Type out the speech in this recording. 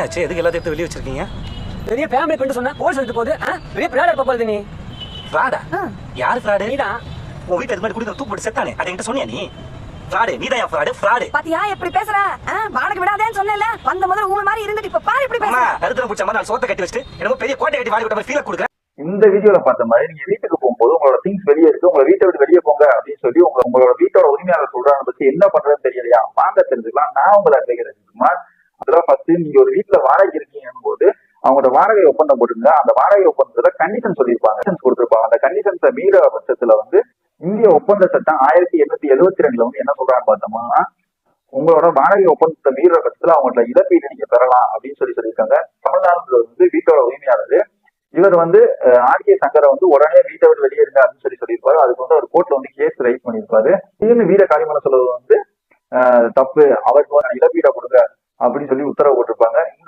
ஆச்சு? எதுக்கு எல்லாத்தையும் எடுத்து வெளியே வச்சிருக்கீங்க? பெரிய ஃபேமிலி கொண்டு சொன்னா கோர்ஸ் எடுத்து போகுது. பெரிய பிராடா போகுது. நீ ஃப்ராடா? யாரு ஃப்ராடு? நீதான். உன் வீட்டுல இது மாதிரி குடிக்கிற தூக்கு போட்டு செத்தானே, அதை என்கிட்ட சொன்னியா நீ? ஃப்ராடு நீதான். Fraud fraud. பாத்தியா எப்படி பேசுற? வாடகை விடாதேன்னு சொன்னேன்ல. வந்த முதல்ல ஊமை மாதிரி இருந்துட்டு இப்ப பாரு இப்படி பேசுற. கருத்துல பிடிச்ச மாதிரி சோத்தை கட்டி வச்சுட்டு என்னமோ பெரிய கோட்டை கட்டி வாடி விட்ட மாதிரி ஃபீல் கொடுக்குறேன். இந்த வீடியோல பார்த்த மாதிரி நீங்க வீட்டுக்கு போகும்போது உங்களோட திங்ஸ் வெளியே இருக்கு, உங்களை வீட்டை விட்டு வெளியே போங்க அப்படின்னு சொல்லி உங்களோட வீட்டோட உரிமையாளர் சொல்றாங்க பத்தி என்ன பண்றதுன்னு தெரியலையா? வாங்க தெரிஞ்சுக்கலாம். நான் உங்களை அழைக்கிறேன் குமார். அதெல்லாம் ஃபர்ஸ்ட் நீங்க ஒரு வீட்டுல வாடகை இருக்கீங்கன்னு போது அவங்களோட வாடகை ஒப்பந்தம் போட்டுருங்க. அந்த வாடகை ஒப்பந்தத்துல கண்டிஷன் சொல்லியிருப்பாங்க, கொடுத்துருப்பாங்க. அந்த கண்டிஷன்ஸை மீற பட்சத்துல இந்திய ஒப்பந்த சட்டம் 1872 என்ன சொல்றான்னு பார்த்தோம்னா, உங்களோட வாடகை ஒப்பந்தத்தை மீற பட்சத்துல அவங்களோட இழப்பீடு நீங்க பெறலாம் அப்படின்னு சொல்லியிருக்காங்க. தமிழ்நாடு வீட்டோட உரிமையாளர் இவர் ஆர்கே சங்கரை உடனே வீட்டை விட்டு வெளியே இருங்க அப்படின்னு சொல்லியிருப்பாரு. அதுக்கு அவர் கோர்ட்ல கேஸ் ரைஸ் பண்ணியிருப்பாரு. திடீர்னு வீட காலி பண்ண சொல்றது தப்பு, அவருக்கு இழப்பீடை கொடுங்க அப்படின்னு சொல்லி உத்தரவு போட்டிருப்பாங்க.